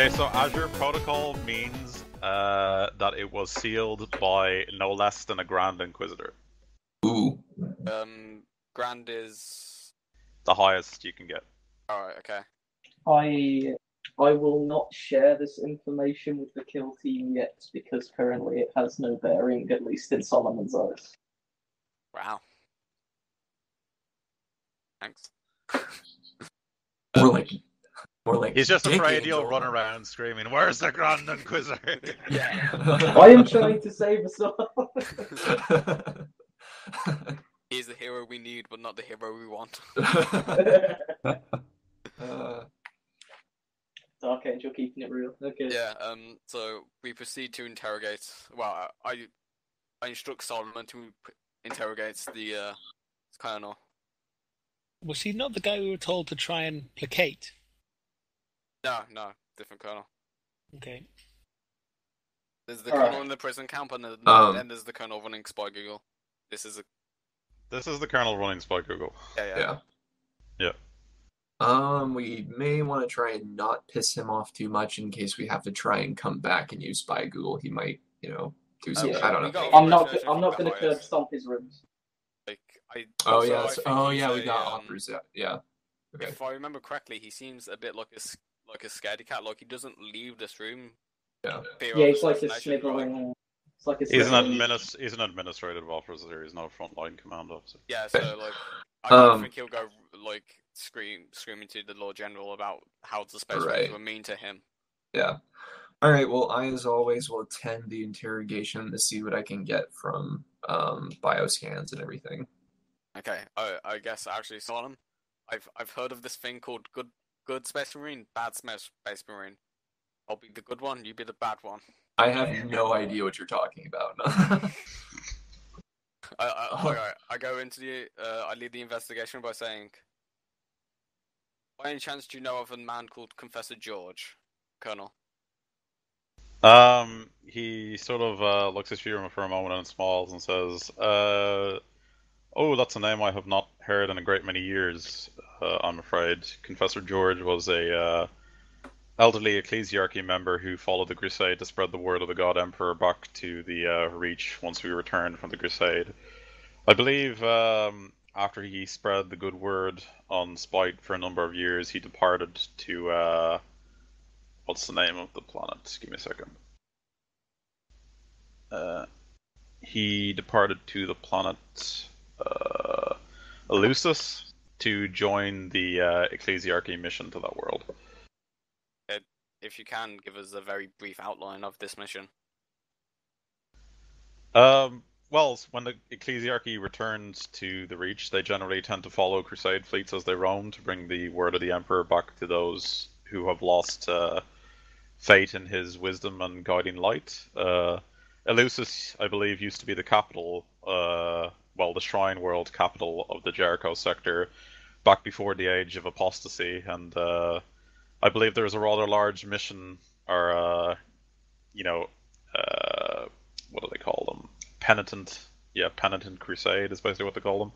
Okay, so Azure Protocol means that it was sealed by no less than a Grand Inquisitor. Ooh. Grand is the highest you can get. alright, okay. I will not share this information with the kill team yet because currently it has no bearing, at least in Solomon's eyes. Wow. Thanks. More like. He's just Dick afraid Angel. you'll run around screaming, "Where's the Grand Inquisitor?" Yeah. I am trying to save us all. He's the hero we need, but not the hero we want. Dark Angel keeping it real. Okay. Yeah, so we proceed to interrogate. Well, I instruct Solomon to interrogate the colonel. Was he not the guy we were told to try and placate? No, different colonel. Okay. There's the colonel in the prison camp, and then there's the colonel running Spy Google. This is the colonel running Spy Google. Yeah. We may want to try and not piss him off too much in case we have to try and come back and use Spy Google. He might, do something. I don't know. I'm not going to curb stomp his rooms. Like we got offers. Yeah. Okay. If I remember correctly, he seems a bit like a scaredy cat. Like he doesn't leave this room. Yeah. He's like a sniveling. It's like a He's an administrative officer. He's not a frontline command officer. Yeah, so like I don't think he'll go like screaming to the Lord General about how the Space Marines were mean to him. Yeah. All right. Well, I as always will attend the interrogation to see what I can get from bioscans and everything. Okay. I guess actually, Solomon, I've heard of this thing called good Space Marine, bad Space Marine. I'll be the good one, you be the bad one. I have no idea what you're talking about. I go into I lead the investigation by saying, by any chance do you know of a man called Confessor George, Colonel? He sort of looks at you for a moment and smiles and says, "Oh, that's a name I have not heard in a great many years, I'm afraid. Confessor George was a elderly ecclesiarchy member who followed the crusade to spread the word of the God Emperor back to the Reach once we returned from the crusade. I believe after he spread the good word on Spite for a number of years, he departed to what's the name of the planet? Give me a second. He departed to the planet Eleusis to join the ecclesiarchy mission to that world. If you can, give us a very brief outline of this mission. Well, when the ecclesiarchy returns to the Reach, they generally tend to follow crusade fleets as they roam to bring the word of the Emperor back to those who have lost faith in his wisdom and guiding light. Eleusis, I believe, used to be the capital, the Shrine World capital of the Jericho sector, back before the Age of Apostasy, and I believe there was a rather large mission, or what do they call them? Penitent crusade is basically what they call them.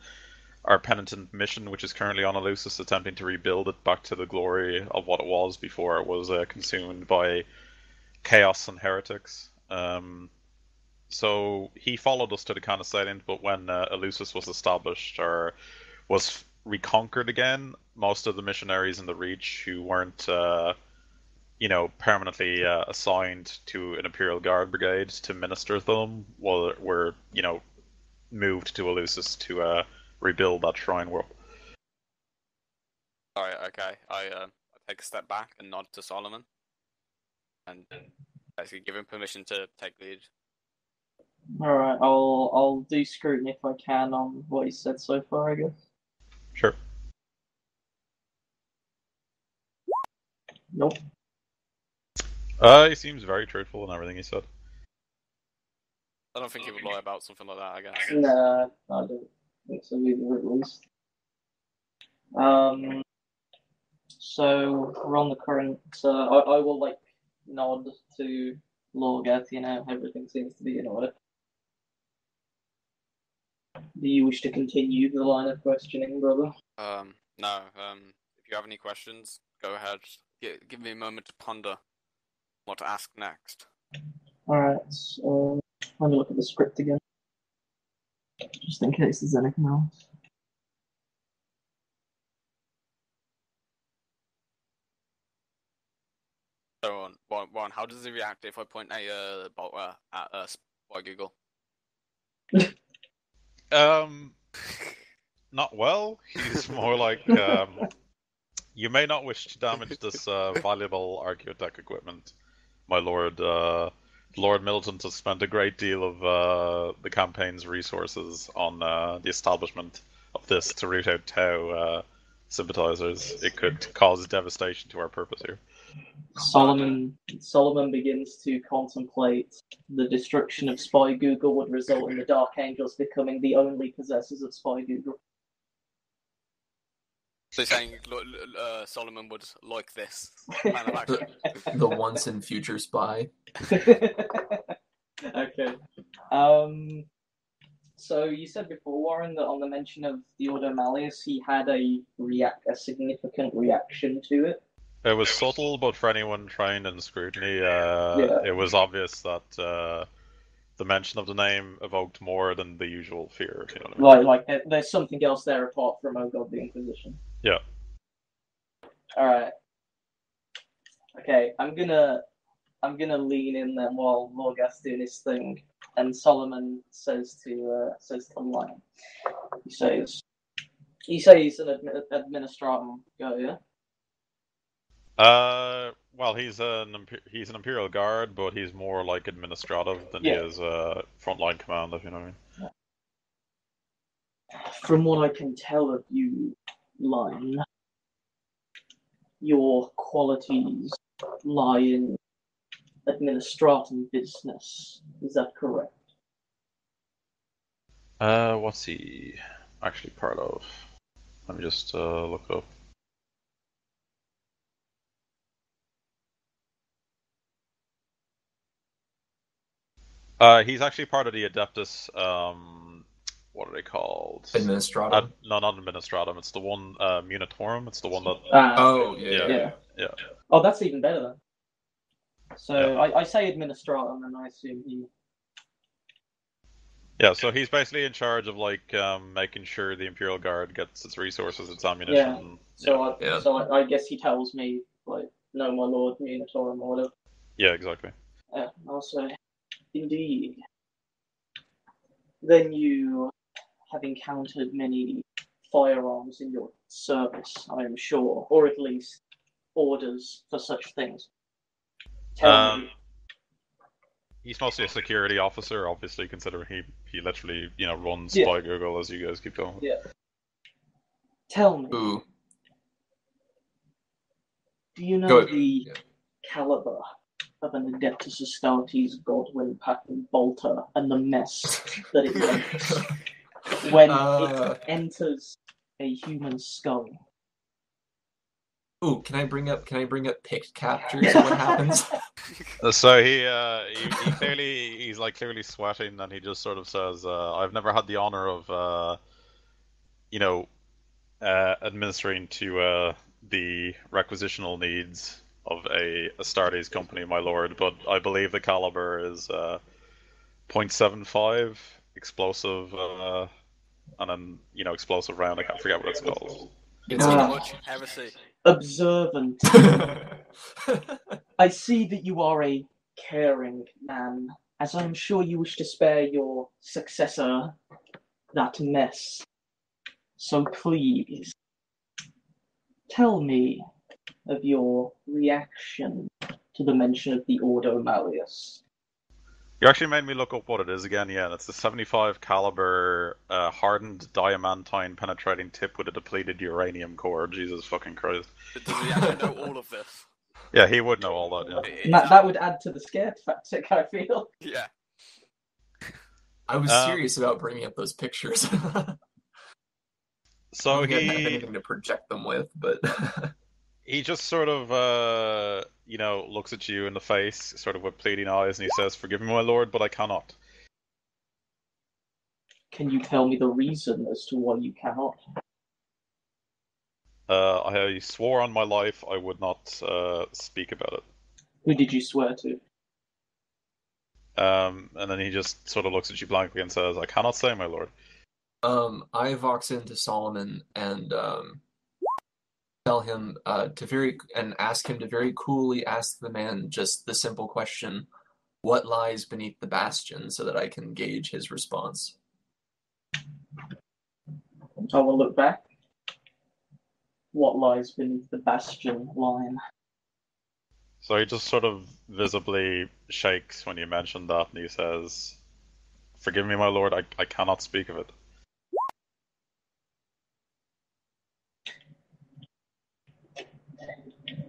Our penitent mission, which is currently on Eleusis, attempting to rebuild it back to the glory of what it was before it was consumed by chaos and heretics. So he followed us to the Canis Salient, but when Eleusis was established or was reconquered again, most of the missionaries in the Reach who weren't permanently assigned to an Imperial Guard brigade to minister to them were moved to Eleusis to rebuild that shrine world. Alright, okay. I take a step back and nod to Solomon, and basically give him permission to take lead. Alright, I'll do scrutiny if I can on what he said so far, I guess. Sure. Nope. He seems very truthful in everything he said. I don't think he would lie about something like that, I guess. Nah, I don't think so either, at least. So we're on the current. I will nod to Lorgat. Everything seems to be in order. Do you wish to continue the line of questioning, brother? No. If you have any questions, go ahead. Give me a moment to ponder. what to ask next. Alright, let me look at the script again. Just in case there's anything else. So, Warren, how does he react if I point a bolter at us by Google? Not well. He's more like, you may not wish to damage this valuable archaeotech equipment, my lord. Lord Milton has spent a great deal of the campaign's resources on the establishment of this to root out Tau sympathizers. It could cause devastation to our purpose here. Solomon begins to contemplate the destruction of Spy Google would result in the Dark Angels becoming the only possessors of Spy Google. So you're saying Solomon would like this plan of action? The once and future spy. Okay. So you said before, Warren, that on the mention of the Ordo Malleus, he had a significant reaction to it. It was subtle, but for anyone trained in scrutiny, it was obvious that the mention of the name evoked more than the usual fear. If you know what I mean. Like there's something else there apart from oh god, the Inquisition. Yeah. All right. Okay, I'm gonna lean in then while Lorgas doing his thing, and Solomon says to Lion. He says he's an administratum guy, yeah. Well, he's an Imperial Guard, but he's more like administrative than he is frontline command, if you know what I mean. Yeah. From what I can tell of you, Lion, your qualities lie in administratum business. Is that correct? What's he actually part of? Let me just look up. He's actually part of the Adeptus. What are they called? Administratum. No, not Administratum. It's the one Munitorum. It's the one that. Yeah. Oh, that's even better then. So I say Administratum, and I assume he. Yeah, so he's basically in charge of like making sure the Imperial Guard gets its resources, its ammunition. Yeah. So I guess he tells me like, no, my lord, Munitorum or whatever. Yeah, exactly. Yeah, I'll say. Indeed. Then you have encountered many firearms in your service, I am sure, or at least orders for such things. Tell me. He's mostly a security officer, obviously, considering he literally runs Spy Google as you guys keep going. Yeah. Tell me. Ooh. Do you know the caliber of an Adeptus Astartes Godwin pattern bolter and the mess that it makes when it enters a human skull? Ooh, can I bring up picked captures of what happens? So he clearly sweating, and he just sort of says, "I've never had the honor of administering to the requisitional needs of a Astartes company, my lord, but I believe the caliber is .75 explosive, and then explosive round. I can't forget what it's called. It's much heresy. Observant. I see that you are a caring man, as I am sure you wish to spare your successor that mess. So please, tell me of your reaction to the mention of the Ordo Malleus. You actually made me look up what it is again. Yeah, it's the 75 caliber hardened diamantine penetrating tip with a depleted uranium core. Jesus fucking Christ! Does he actually know all of this? Yeah, he would know all that. Yeah. That would add to the scared factor, I feel. Yeah. I was serious about bringing up those pictures. So I didn't have anything to project them with, but he just sort of looks at you in the face, sort of with pleading eyes, and he says, "Forgive me, my lord, but I cannot." Can you tell me the reason as to why you cannot? I swore on my life I would not speak about it. Who did you swear to? And then he just sort of looks at you blankly and says, "I cannot say, my lord." I vox into Solomon and tell him and ask him to very coolly ask the man just the simple question, what lies beneath the bastion, so that I can gauge his response. I will look back. What lies beneath the bastion line? So he just sort of visibly shakes when you mention that, and he says, "Forgive me, my lord, I cannot speak of it."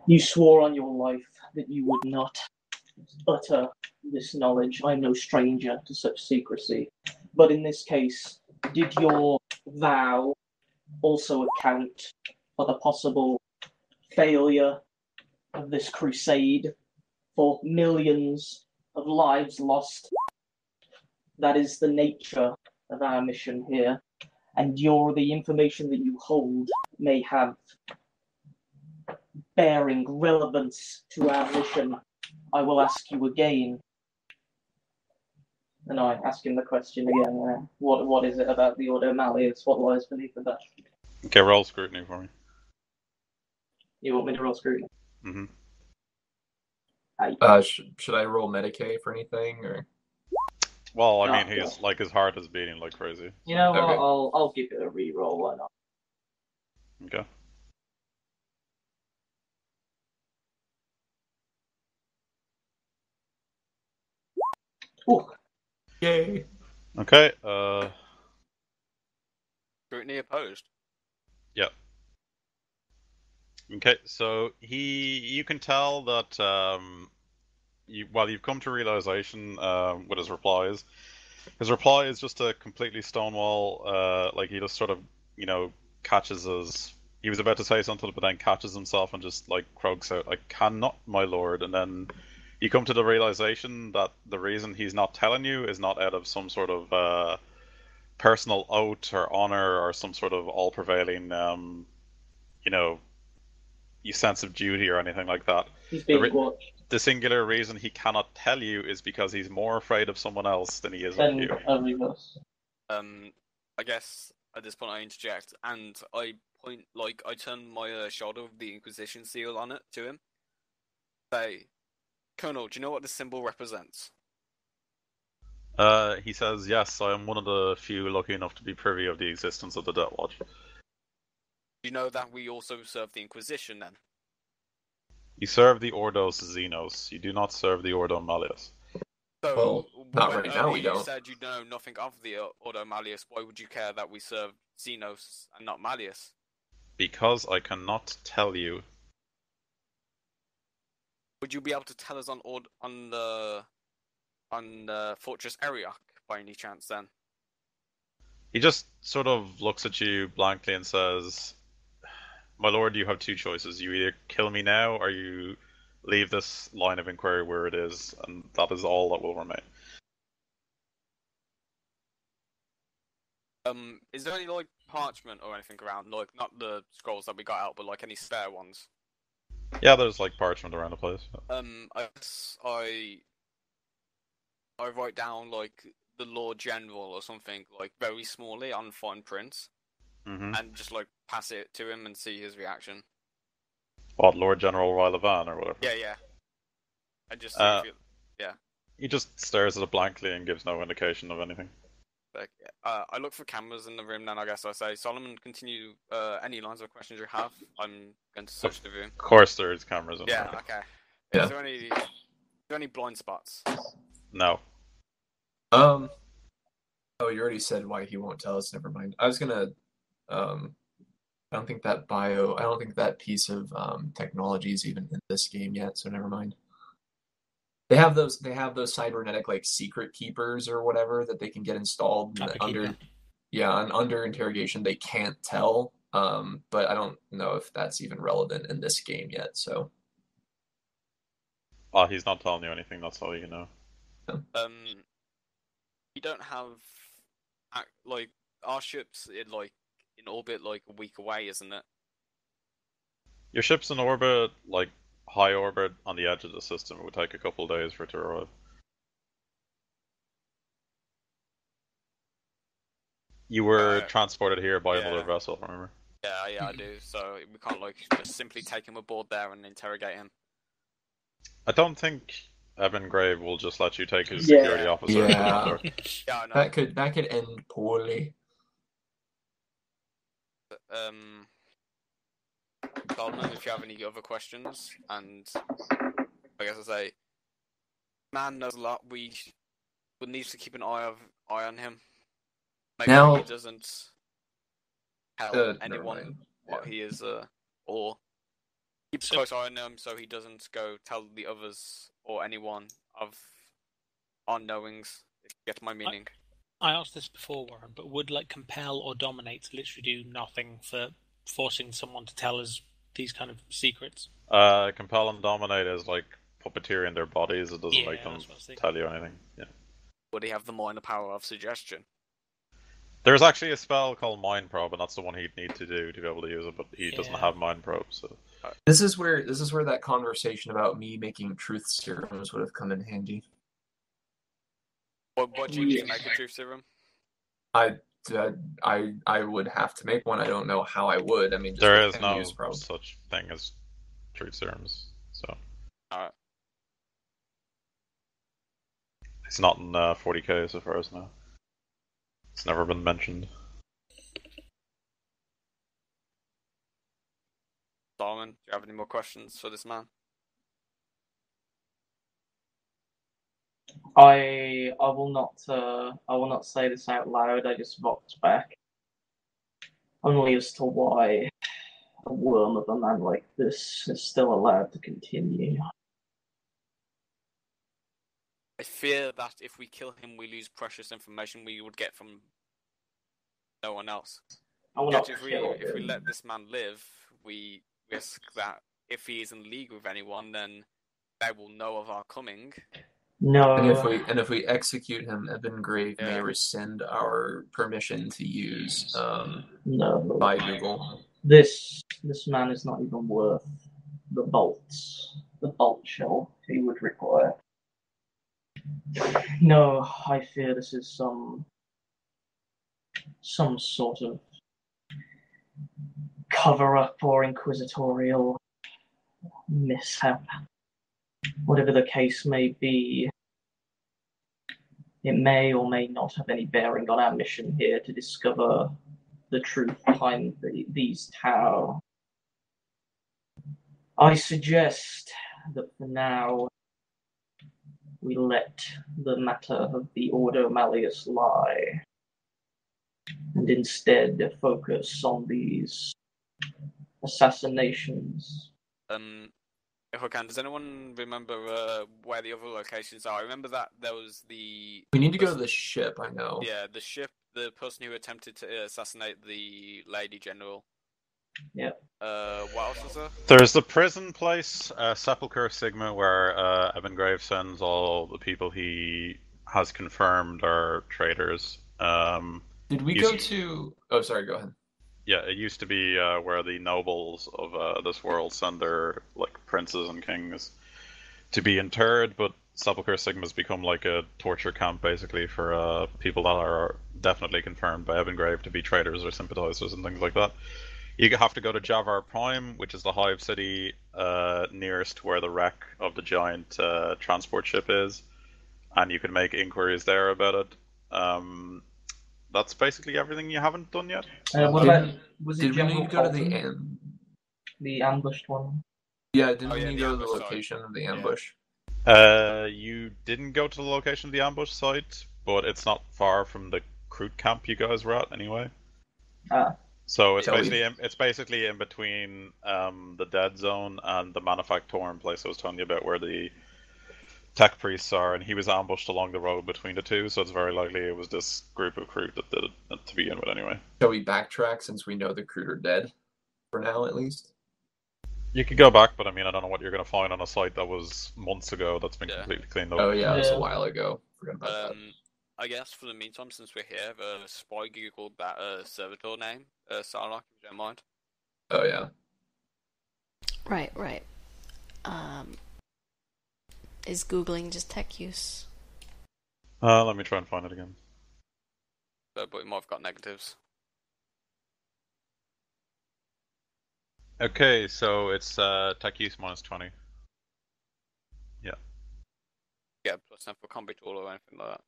You swore on your life that you would not utter this knowledge. I am no stranger to such secrecy. But in this case, did your vow also account for the possible failure of this crusade, for millions of lives lost? That is the nature of our mission here. And the information that you hold may have bearing relevance to our mission. I will ask you again. And I ask him the question again. What is it about the Ordo Malleus? What lies beneath the bastion? Okay, roll scrutiny for me. You want me to roll scrutiny? Mm-hmm. Should I roll Medicaid for anything, or? Well, I mean, he's like, his heart is beating like crazy. You know what? Okay. I'll give it a re-roll. Why not? Okay. Ooh. Yay. Okay, Scrutiny opposed. Yep. Okay, so you can tell that you've come to realization with his replies. His reply is just a completely stonewall. Like he just sort of, catches his. He was about to say something, but then catches himself and just like croaks out, "I cannot, my lord." And then you come to the realization that the reason he's not telling you is not out of some sort of personal oath or honor or some sort of all-prevailing, you know, sense of duty or anything like that. He's being watched. The singular reason he cannot tell you is because he's more afraid of someone else than he is of you. I guess at this point I interject and I turn my shoulder with the Inquisition seal on it to him. Say, Colonel, do you know what this symbol represents? He says, "Yes, I am one of the few lucky enough to be privy of the existence of the Deathwatch." Do you know that we also serve the Inquisition then? You serve the Ordos Xenos. You do not serve the Ordo Malleus. So, not right now. We don't. You said you know nothing of the Ordo Malleus. Why would you care that we serve Xenos and not Malleus? Because I cannot tell you. Would you be able to tell us on the Fortress Ariok by any chance then? He just sort of looks at you blankly and says, "My lord, you have two choices. You either kill me now, or you leave this line of inquiry where it is, and that is all that will remain." Is there any like parchment or anything around? Like not the scrolls that we got out, but like any spare ones? Yeah, there's like parchment around the place. I write down like the Lord General or something like very smallly on fine print, and just like pass it to him and see his reaction. What, Lord General Rylevan or whatever? Yeah. I just see if He just stares at it blankly and gives no indication of anything. Like, I look for cameras in the room. Then I guess I say, Solomon, continue any lines of questions you have. I'm going to search the room. Of course, there's cameras in there. Yeah. Okay. Yeah. Is there any blind spots? No. Oh, you already said why he won't tell us. Never mind. I was gonna. I don't think that piece of technology is even in this game yet. So never mind. They have those cybernetic like secret keepers or whatever that they can get installed under interrogation. They can't tell. But I don't know if that's even relevant in this game yet. So. Oh, he's not telling you anything. That's all you know. We don't have like our ships in orbit like a week away, isn't it? Your ship's in orbit like high orbit on the edge of the system. It would take a couple of days for it to arrive. You were transported here by another vessel, remember? Yeah, I do. So we can't like just simply take him aboard there and interrogate him. I don't think Evan Grave will just let you take his security officer. Yeah. Yeah, I know. That could end poorly. Solomon, if you have any other questions, and I guess I say, man knows a lot. We would need to keep an eye on him. Make sure he doesn't tell anyone what he is, or keep a close eye on him so he doesn't go tell the others or anyone of our knowings. If you get my meaning. I asked this before, Warren, but would like compel or dominate literally do nothing for forcing someone to tell us these kind of secrets? Compel and dominate is like puppeteering their bodies. It doesn't make them tell you anything. Yeah. Would he have the minor power of suggestion? There's actually a spell called Mind Probe, and that's the one he'd need to do to be able to use it. But he doesn't have Mind Probe, so. This is where that conversation about me making truth serums would have come in handy. What do you need to make a truth serum? I would have to make one. I don't know how I would. I mean, just there is no such thing as truth serums. So. Alright. It's not in 40k so far as now. It's never been mentioned. Solomon, do you have any more questions for this man? I will not say this out loud. I just voxed back. Only as to why a worm of a man like this is still allowed to continue. I fear that if we kill him, we lose precious information we would get from no one else. If we let this man live, we risk that if he is in league with anyone, then they will know of our coming. No. And if we execute him, Evan Grave may rescind our permission to use by Google. This man is not even worth the bolt shell he would require. No, I fear this is some sort of cover-up or inquisitorial mishap. Whatever the case may be, it may or may not have any bearing on our mission here to discover the truth behind these Tau. I suggest that for now we let the matter of the Ordo Malleus lie and instead focus on these assassinations. If I can, does anyone remember where the other locations are? I remember that there was the... We need to go to the ship, I know. Yeah, the ship, the person who attempted to assassinate the Lady General. Yeah. What else was there? There's the prison place, Sepulchre Sigma, where Evan Grave sends all the people he has confirmed are traitors. Did we go to... Oh, sorry, go ahead. Yeah, it used to be where the nobles of this world send their like princes and kings to be interred, but Sepulchre Sigma's become like a torture camp basically for people that are definitely confirmed by Evan Grave to be traitors or sympathizers and things like that. You have to go to Javar Prime, which is the hive city nearest where the wreck of the giant transport ship is, and you can make inquiries there about it. That's basically everything you haven't done yet. What about, was it did we General need to go to Colton? The ambushed one? Yeah, didn't we need to go to the location of the ambush? You didn't go to the location of the ambush site, but it's not far from the recruit camp you guys were at anyway. So it's basically in between the dead zone and the Manufactorum place I was telling you about, where the tech priests are, and he was ambushed along the road between the two, so it's very likely it was this group of crew that did it to begin with anyway. Shall we backtrack since we know the crew are dead? For now, at least? You could go back, but I mean, I don't know what you're going to find on a site that was months ago that's been completely cleaned up. Oh yeah, it was a while ago. Forgot about that. I guess for the meantime, since we're here, Spy googled that servitor name, Sarlacc, if you don't mind. Oh yeah. Right. is Googling just tech use. Let me try and find it again. But we might have got negatives. Okay, so it's tech use minus 20. Yeah, plus for combi tool or anything like that.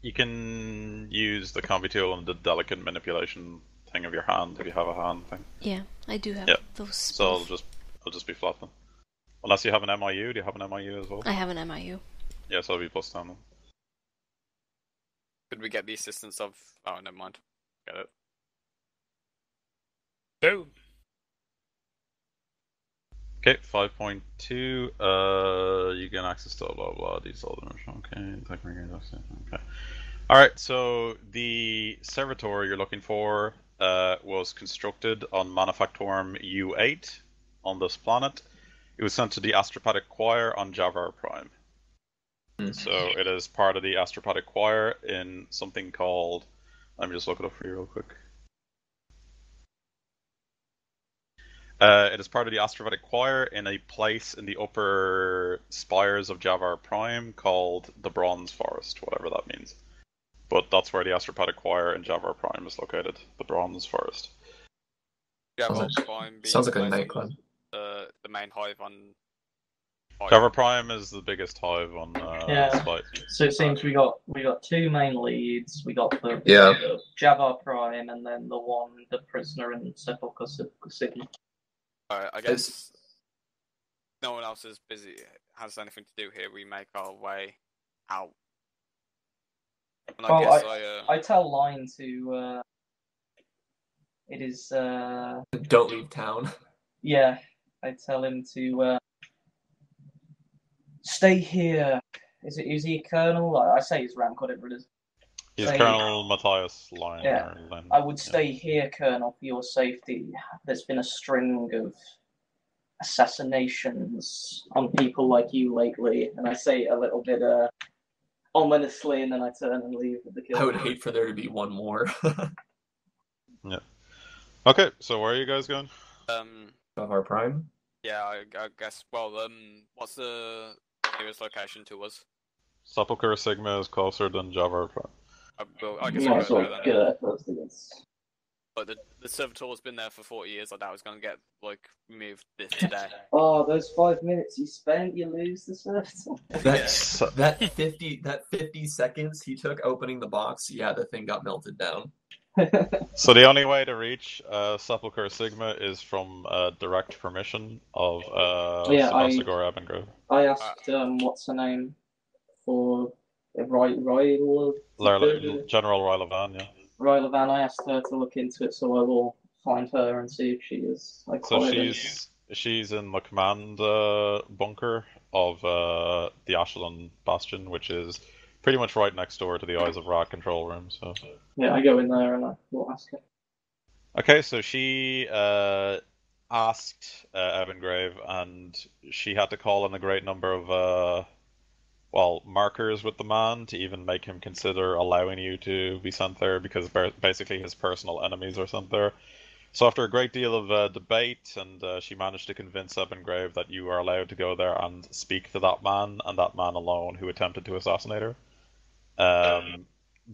You can use the combi tool and the delicate manipulation thing of your hand if you have a hand thing. Yeah, I do have Yeah. those. So both. it'll just be flat then. Unless you have an MIU. Do you have an MIU as well? I have an MIU. Yeah, so it'll be plus 10 then. Could we get the assistance of... Oh, never mind. Get it. Boom. Okay, 5.2. You gain access to blah blah. Okay. Alright, so the servitor you're looking for was constructed on Manufactorum U8 on this planet. It was sent to the Astropathic Choir on Javar Prime. So it is part of the Astropathic Choir in something called... Let me just look it up for you real quick. It is part of the Astropathic Choir in a place in the upper spires of Javar Prime called the Bronze Forest, whatever that means. But that's where the Astropathic Choir in Javar Prime is located, the Bronze Forest. Javar Prime being Sounds like a the place nightclub. on the main hive on... Javar Prime is the biggest hive on Yeah. Spite. So it seems we got two main leads. We got the Jabbar Prime, and then the prisoner in Sepulchre City. Alright, I guess no one else is busy, has anything to do here. We make our way out. And I guess I tell Line to. It is. Don't leave town. Yeah, I tell him to stay here. Is he a colonel? I say his rank, whatever it is. He's Colonel Matthias Line. Yeah. I would stay here, Colonel, for your safety. There's been a string of assassinations on people like you lately, and I say it a little bit ominously, and then I turn and leave with the kill. I would hate for there to be one more. Yeah. Okay, so where are you guys going? Javar Prime? Yeah, I guess. Well, what's the nearest location to us? Sepulchre Sigma is closer than Javar Prime. I guess You might as we'll well go there get then. it first against. But the servitor's been there for 40 years. I doubt it's gonna get removed this today. Oh, those 5 minutes you spent, you lose the servitor. That 50 seconds he took opening the box, yeah, the thing got melted down. So the only way to reach Sepulchre Sigma is from direct permission of Sebastogor Abengrove. I asked what's her name for General Rylavan, yeah. Rylavan. I asked her to look into it, so I will find her and see if she is. So she's in the command bunker of the Ashland Bastion, which is pretty much right next door to the Eyes of Ra control room. So yeah, I go in there and I will ask her. Okay, so she asked Evangrave, and she had to call in a great number of markers with the man to even make him consider allowing you to be sent there, because basically his personal enemies are sent there. So after a great deal of debate, and she managed to convince Evangrave that you are allowed to go there and speak to that man, and that man alone, who attempted to assassinate her.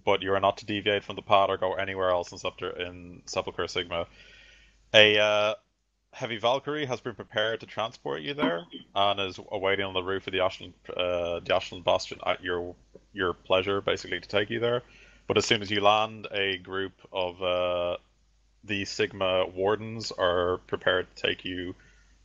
But you are not to deviate from the path or go anywhere else in Sepulchre Sigma. A heavy Valkyrie has been prepared to transport you there, and is awaiting on the roof of the Ashland Bastion at your pleasure, basically, to take you there. But as soon as you land, a group of the Sigma Wardens are prepared to take you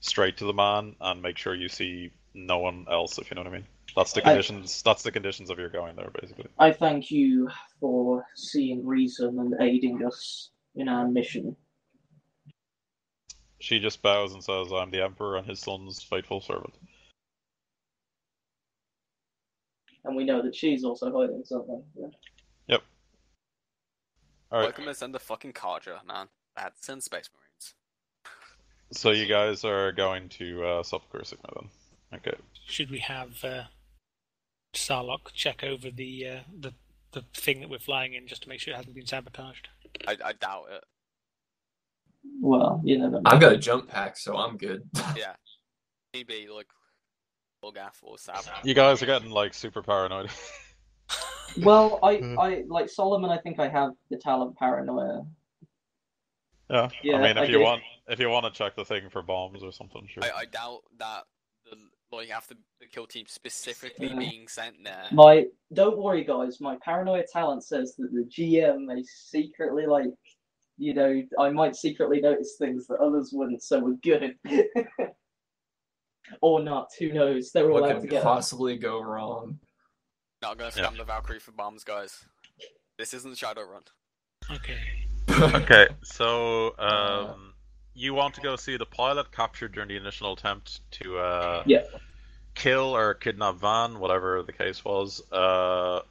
straight to the man and make sure you see no one else, if you know what I mean. That's the conditions. That's the conditions of your going there, basically. I thank you for seeing reason and aiding us in our mission. She just bows and says, "I'm the Emperor and his son's faithful servant." And we know that she's also hiding something. Yeah. Yep. All right. Welcome to send the fucking Carja, man. That's in Space Marines. So you guys are going to Sepulchre Sigma then? Okay. Should we have Sarlocke check over the thing that we're flying in just to make sure it hasn't been sabotaged? I doubt it. Well, you never know. I've got a jump pack, so I'm good. Yeah. Maybe, Gaff or Sab. You guys are getting like super paranoid. Well, I like Solomon. I think I have the talent paranoia. Yeah, I Yeah, mean, I if you do. want to check the thing for bombs or something, sure. I doubt that after the kill team specifically being sent there. Don't worry, guys. My paranoia talent says that the GM may secretly I might secretly notice things that others wouldn't. So we're good. Or not, who knows? They're all What out could together. possibly go wrong? Not gonna scam the Valkyrie for bombs, guys. This isn't Shadowrun. Okay. Okay, so you want to go see the pilot captured during the initial attempt to kill or kidnap Van, whatever the case was.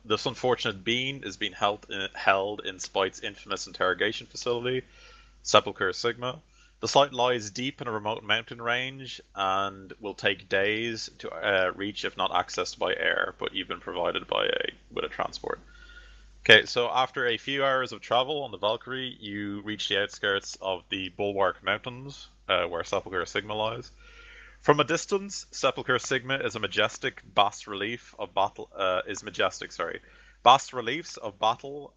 This unfortunate being is being held in Spite's infamous interrogation facility, Sepulchre Sigma. The site lies deep in a remote mountain range and will take days to reach if not accessed by air, but you've been provided with a transport. Okay, so after a few hours of travel on the Valkyrie, you reach the outskirts of the Bulwark Mountains, where Sepulchre Sigma lies. From a distance, Sepulchre Sigma is a majestic bas relief of battle. Bas reliefs of battle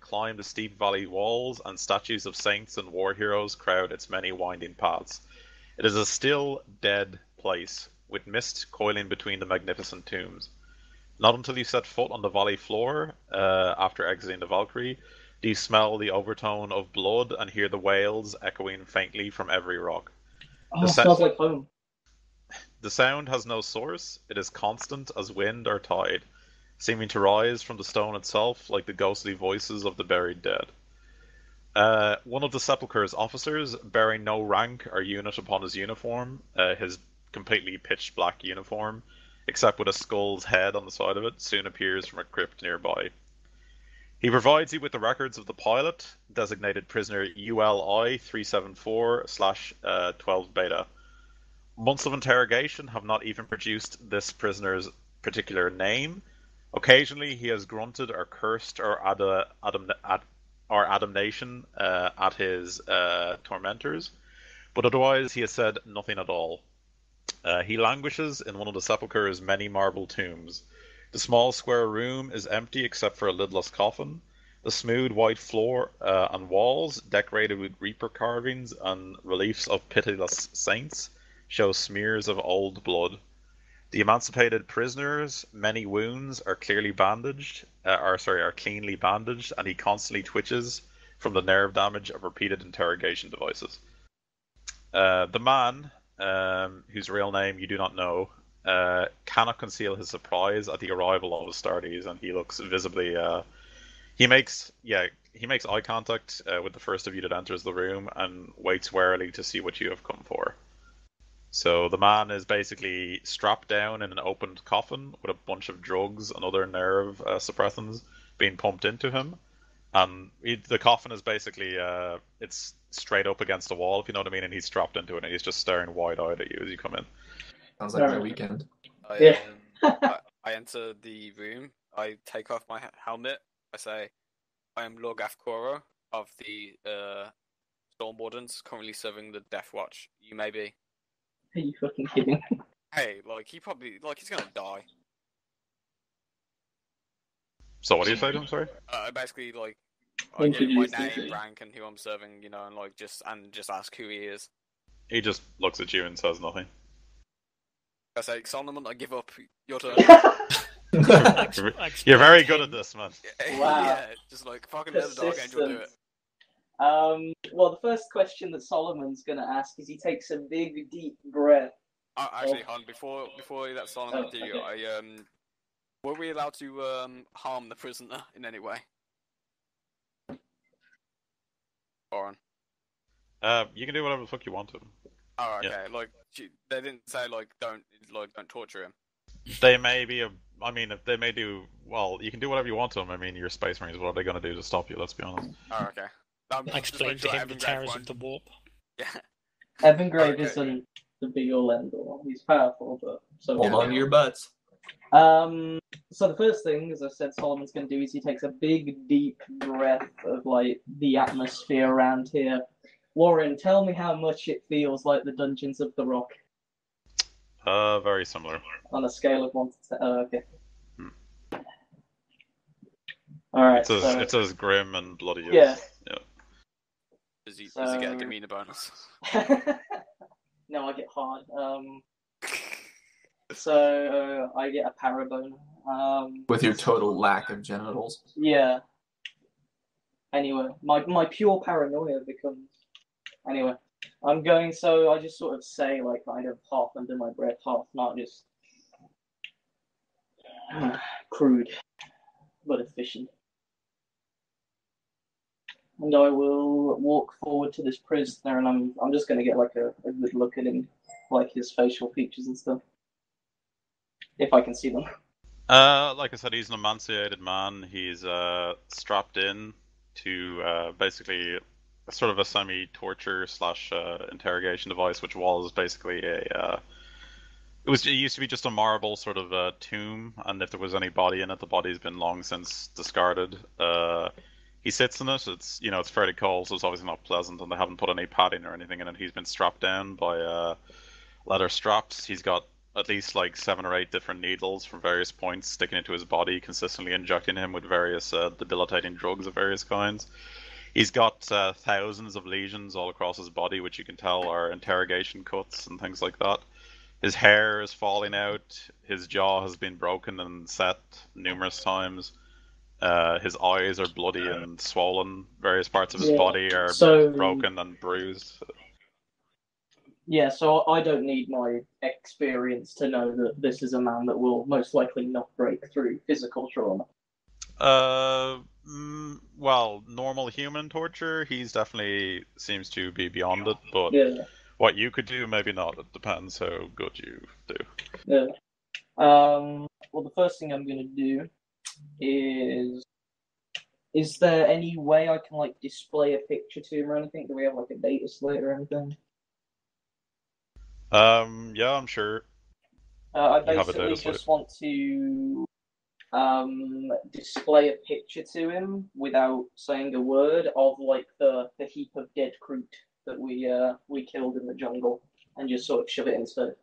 climb the steep valley walls, and statues of saints and war heroes crowd its many winding paths. It is a still, dead place, with mist coiling between the magnificent tombs. Not until you set foot on the valley floor, after exiting the Valkyrie, do you smell the overtone of blood and hear the wails echoing faintly from every rock. Oh, it smells like home. The sound has no source, it is constant as wind or tide, seeming to rise from the stone itself like the ghostly voices of the buried dead. One of the Sepulchre's officers, bearing no rank or unit upon his uniform, his completely pitch black uniform, except with a skull's head on the side of it, soon appears from a crypt nearby. He provides you with the records of the pilot, designated prisoner ULI 374/12 Beta. Months of interrogation have not even produced this prisoner's particular name. Occasionally he has grunted or cursed or adamnation at his tormentors, but otherwise he has said nothing at all. He languishes in one of the Sepulchre's many marble tombs. The small square room is empty except for a lidless coffin. The smooth white floor and walls, decorated with reaper carvings and reliefs of pitiless saints, show smears of old blood. The emancipated prisoner's many wounds are cleanly bandaged, and he constantly twitches from the nerve damage of repeated interrogation devices. The man, whose real name you do not know, cannot conceal his surprise at the arrival of Astartes, and he looks visibly. He makes eye contact with the first of you that enters the room and waits warily to see what you have come for. So the man is basically strapped down in an opened coffin with a bunch of drugs and other nerve suppressants being pumped into him, and the coffin is basically it's straight up against the wall, if you know what I mean, and he's strapped into it, and he's just staring wide-eyed at you as you come in. Sounds like my weekend. I enter the room. I take off my helmet. I say, "I am Lord Gafkoro of the Storm Wardens, currently serving the Deathwatch. You may be." Are you fucking kidding? Hey, he's gonna die. So what do you say to him? Sorry. Basically, I give him my name, rank, and who I'm serving, and just ask who he is. He just looks at you and says nothing. I say, Solomon, I give up. Your turn. You're very good at this, man. Wow. Yeah, just fucking let the Dark Angel do it. Well, the first question that Solomon's gonna ask is he takes a big, deep breath. Actually, Han, before that Solomon do, okay. Were we allowed to harm the prisoner in any way? Oren. You can do whatever the fuck you want to him. Oh, okay. Yeah. They didn't say don't torture him. They may be they may do. Well, you can do whatever you want to them. I mean, you're Space Marines. What are they going to do to stop you? Let's be honest. Oh, okay. Explain to him the terrors of the warp. Yeah. Evangrave isn't the be all end all. He's powerful, but so hold on to your butts. So the first thing, as I said, Solomon's going to do is he takes a big, deep breath of the atmosphere around here. Warren, tell me how much it feels like the Dungeons of the Rock. Very similar. On a scale of 1 to 10. Oh, okay. Hmm. Alright, It's as grim and bloody yeah. as yeah. Does he So- get a demeanor bonus? No, I get hard. So I get a parabone. With your total lack of genitals. Yeah. Anyway, my pure paranoia becomes. Anyway, I'm going. So I just sort of say, like, kind of half under my breath, half not, just crude but efficient. And I will walk forward to this prisoner, and I'm just gonna get like a good look at him, like his facial features and stuff, if I can see them. Like I said, he's an emaciated man. He's strapped in to basically sort of a semi-torture slash interrogation device, which was basically a. It used to be just a marble sort of tomb, and if there was any body in it, the body's been long since discarded. He sits in it. It's fairly cold, so it's obviously not pleasant, and they haven't put any padding or anything in it. He's been strapped down by leather straps. He's got at least like 7 or 8 different needles from various points sticking into his body, consistently injecting him with various debilitating drugs of various kinds. He's got thousands of lesions all across his body, which you can tell are interrogation cuts and things like that. His hair is falling out. His jaw has been broken and set numerous times. His eyes are bloody and swollen. Various parts of his body are broken and bruised. Yeah, so I don't need my experience to know that this is a man that will most likely not break through physical trauma. Well, normal human torture, he's definitely seems to be beyond it, but Yeah, what you could do, maybe not. It depends how good you do. yeah. Well, the first thing I'm gonna do is there any way I can like display a picture to him or anything? Do we have like a data slate or anything? Yeah, I'm sure I you have a basically data slate. just want to display a picture to him without saying a word of like the heap of dead fruit that we killed in the jungle, and just sort of shove it instead.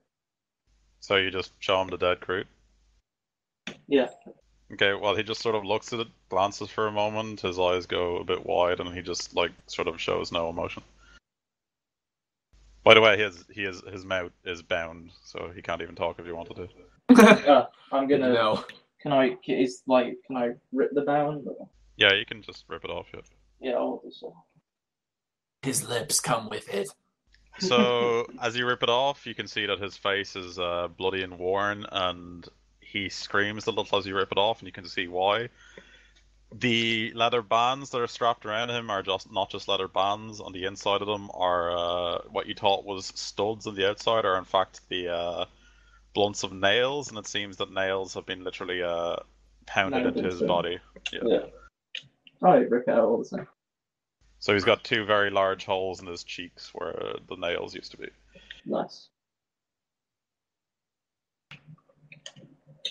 So you just show him the dead crew. Yeah. Okay, well, he just sort of looks at it, glances for a moment, his eyes go a bit wide, and he just like sort of shows no emotion. By the way, his mouth is bound, so he can't even talk if you wanted to. I'm gonna. No. Can I rip the bound? Or... Yeah, you can just rip it off. Yeah. Yeah, I'll do so. His lips come with it. So as you rip it off, you can see that his face is bloody and worn, and he screams a little as you rip it off, and you can see why. The leather bands that are strapped around him are just not just leather bands. On the inside of them are what you thought was studs on the outside are in fact the blunts of nails, and it seems that nails have been literally pounded into his body. Yeah. Alright, rip it out all the same. So he's got 2 very large holes in his cheeks where the nails used to be. Nice.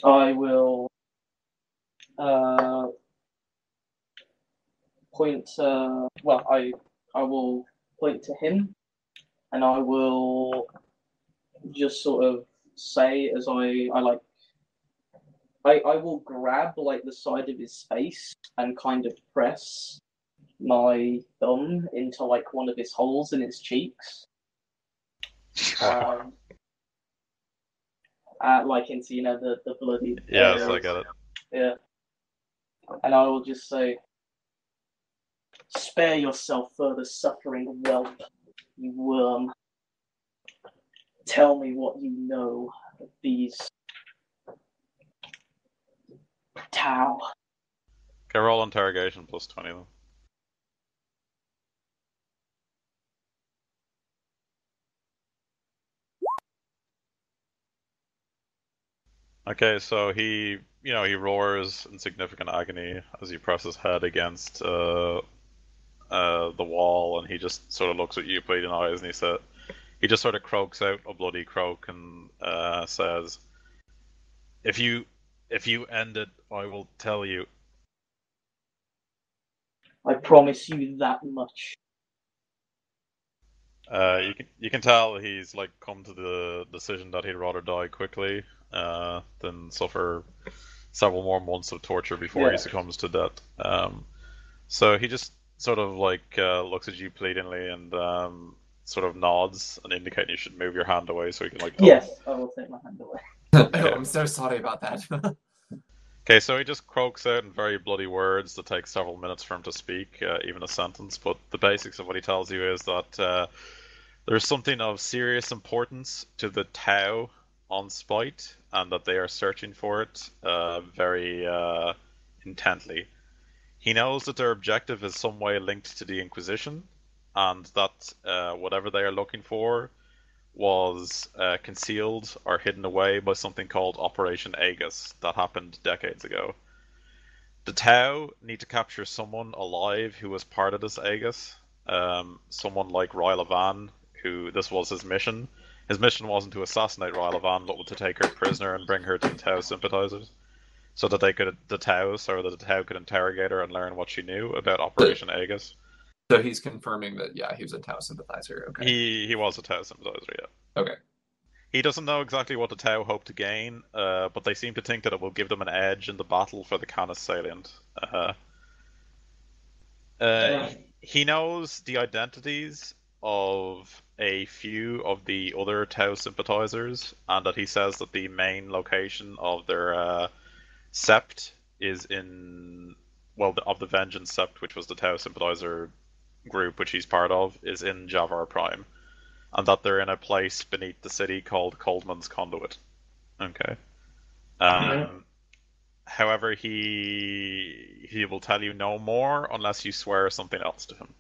I will point. Well, I will point to him, and I will just sort of say as I will grab like the side of his face and kind of press my thumb into like one of his holes in his cheeks. Like into the bloody Yes, areas. I get it. Yeah. And I will just say, spare yourself further suffering, whelp, you worm. Tell me what you know of these Tau. Okay, roll interrogation plus 20 then. Okay, so he roars in significant agony as you press his head against the wall, and he just sort of looks at you, bleeding eyes, and he just sort of croaks out a bloody croak and says, "If you end it, I will tell you." I promise you that much. You can tell he's like come to the decision that he'd rather die quickly than suffer several more months of torture before he Yeah. succumbs to death. So he just sort of like looks at you pleadingly and sort of nods and indicating you should move your hand away so he can like talk. Yes, I will take my hand away. Oh, I'm so sorry about that. Okay, so he just croaks out in very bloody words that take several minutes for him to speak, even a sentence. But the basics of what he tells you is that there's something of serious importance to the Tau on Spite, and that they are searching for it very intently. He knows that their objective is some way linked to the Inquisition, and that whatever they are looking for was concealed or hidden away by something called Operation Aegis that happened decades ago. The Tau need to capture someone alive who was part of this Aegis. Someone like Rylavan, who this was his mission. His mission wasn't to assassinate Rylavan, but to take her prisoner and bring her to the Tau sympathizers, so that the Tau could interrogate her and learn what she knew about Operation Aegis. So he's confirming that, yeah, he was a Tau sympathizer. Okay. He was a Tau sympathizer, yeah. Okay. He doesn't know exactly what the Tau hope to gain, but they seem to think that it will give them an edge in the battle for the Canis salient. He knows the identities of a few of the other Tau sympathizers, and that he says that the main location of their sept is in, well, of the Vengeance Sept, which was the Tau sympathizer group which he's part of, is in Javar Prime, and that they're in a place beneath the city called Coldman's Conduit. Okay. However, he will tell you no more unless you swear something else to him.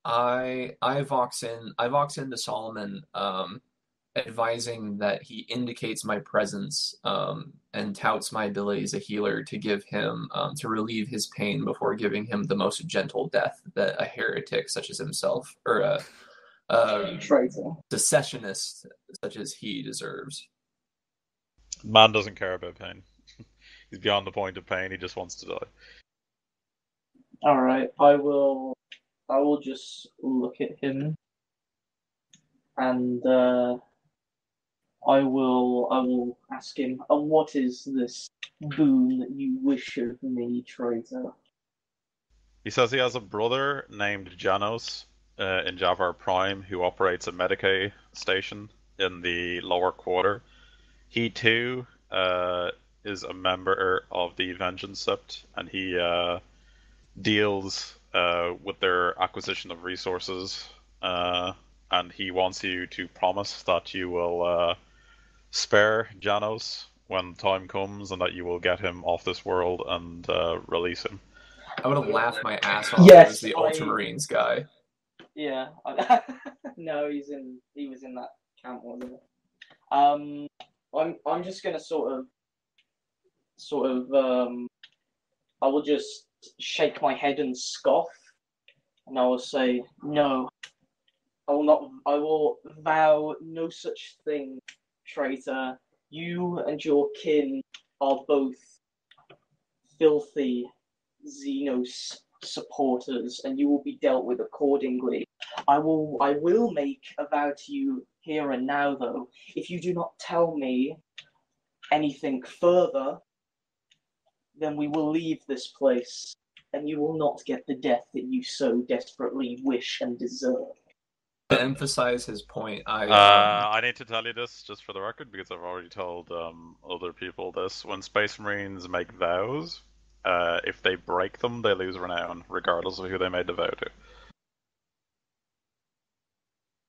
I vox in to Solomon, advising that he indicates my presence, and touts my ability as a healer to give him, to relieve his pain before giving him the most gentle death that a heretic such as himself, or a Traitor. secessionist such as he deserves. Man doesn't care about pain. He's beyond the point of pain. He just wants to die. All right, I will just look at him, and I will ask him, what is this boon that you wish of me, traitor? He says he has a brother named Janos in Javar Prime who operates a Medicae station in the lower quarter. He too is a member of the Vengeance Sept, and he deals with their acquisition of resources, and he wants you to promise that you will spare Janos when time comes, and that you will get him off this world and release him. I would have laughed my ass off Yes, as the Ultramarines guy. Yeah. No, he was in that camp, wasn't it? I'm just gonna sort of I will just shake my head and scoff, and I will say, no, I will not. I will vow no such thing, traitor. You and your kin are both filthy Xenos supporters, and you will be dealt with accordingly. I will make a vow to you here and now, though. If you do not tell me anything further, then we will leave this place, and you will not get the death that you so desperately wish and deserve. To emphasize his point, I need to tell you this just for the record, because I've already told other people this. When Space Marines make vows, if they break them, they lose renown, regardless of who they made the vow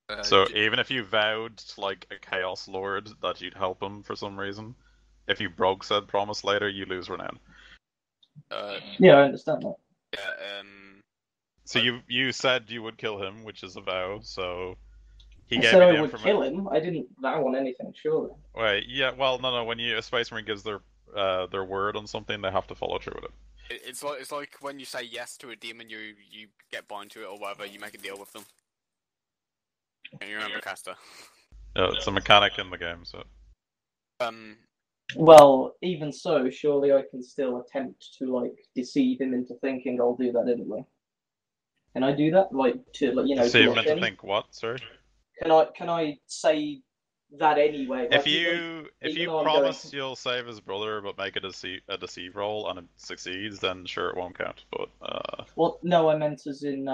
to. So even if you vowed to, like, a Chaos Lord that you'd help him for some reason, if you broke said promise later, you lose renown. Yeah, I understand that. Yeah, So you said you would kill him, which is a vow, so he I gave said you I the would kill him. I didn't vow on anything, surely. Wait, yeah, well, no, when a Space Marine gives their word on something, they have to follow through with it. it's like when you say yes to a demon, you get bound to it or whatever. You make a deal with them. And you remember, Caster? Yeah, it's a mechanic in the game, so. Well, even so, surely I can still attempt to like deceive him into thinking I'll do that anyway. Can I do that? Like to Deceive him bluff into him? think what, sorry? Can I say that anyway? If Like you even though I'm going promise you'll save his brother but make a deceive roll and it succeeds, then sure it won't count. But well, no, I meant as in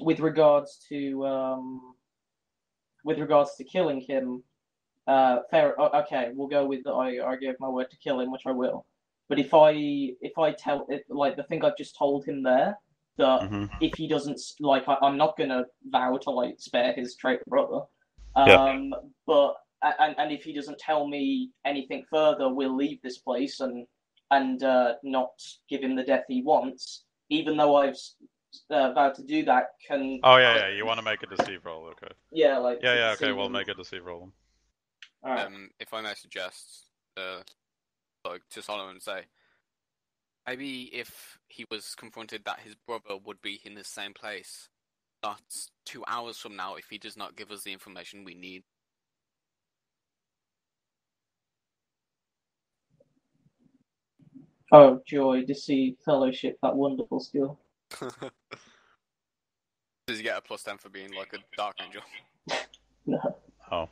with regards to killing him. Fair. Okay, we'll go with I gave my word to kill him, which I will. But if I tell it like the thing I've just told him there that mhm. if he doesn't I'm not gonna vow to like spare his traitor brother. Yeah. But and if he doesn't tell me anything further, we'll leave this place and not give him the death he wants. Even though I've vowed to do that, can Oh yeah, you want to make a deceive roll, okay? yeah, like Yeah, okay. deceive We'll him. make a deceive roll. All right. If I may suggest, like to Solomon, say maybe if he was confronted that his brother would be in the same place, not 2 hours from now, if he does not give us the information we need. Oh, joy, deceive, fellowship, that wonderful skill. Does he get a +10 for being like a dark angel? No. Oh.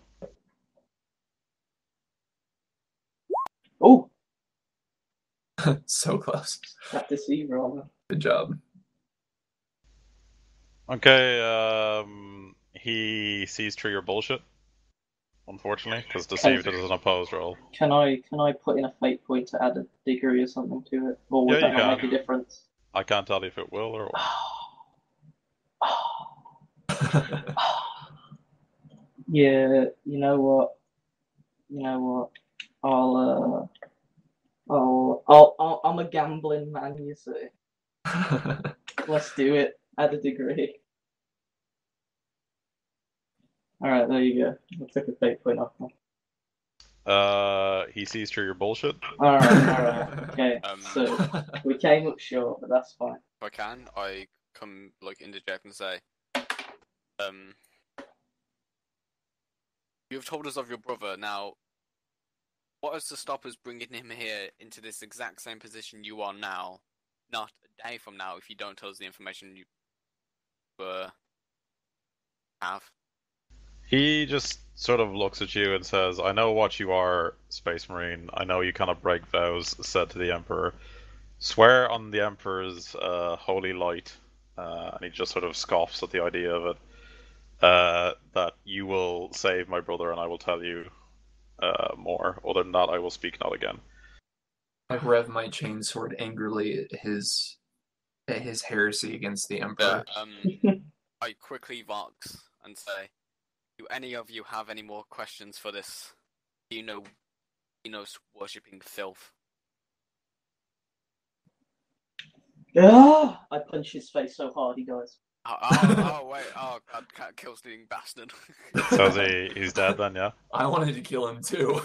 Oh, So close. that deceive roll. Good job. Okay, he sees through your bullshit, unfortunately, because deceived is an opposed roll. Can I put in a fate point to add a degree or something to it, or would Yeah, that you not can. make a difference? I can't tell you if it will or won't. Yeah, you know what? I'm a gambling man, you see. Let's do it. Add a degree. All right, there you go. I took a fate point off. He sees through your bullshit. All right. Okay, so If we came up short, but that's fine. I can, I come like interject and say, you've told us of your brother. Now, what is to stop us bringing him here into this exact same position you are now, not a day from now, if you don't tell us the information you have? He just sort of looks at you and says, I know what you are, Space Marine. I know you cannot break vows said to the Emperor. Swear on the Emperor's holy light. And he just sort of scoffs at the idea of it. That you will save my brother and I will tell you more. Other than that, I will speak not again. I rev my chainsword angrily at his heresy against the Emperor. I quickly vox and say, do any of you have any more questions for this worshipping filth? Ah! I punch his face so hard he dies. Wait, God, cat kills the bastard. So he's dead then, yeah? I wanted to kill him too.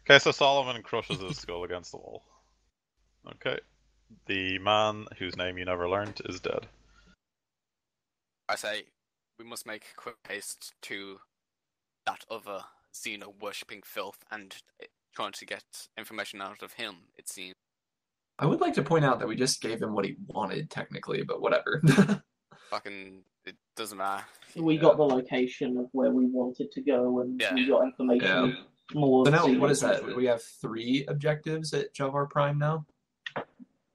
Okay, so Solomon crushes his skull against the wall. Okay. The man whose name you never learned is dead. I say, we must make quick haste to that other Xeno worshipping filth and trying to get information out of him, it seems. I would like to point out that we just gave him what he wanted, technically, but whatever. It doesn't matter. We got the location of where we wanted to go, and we got information more. So now, what is that? We have 3 objectives at Javar Prime now?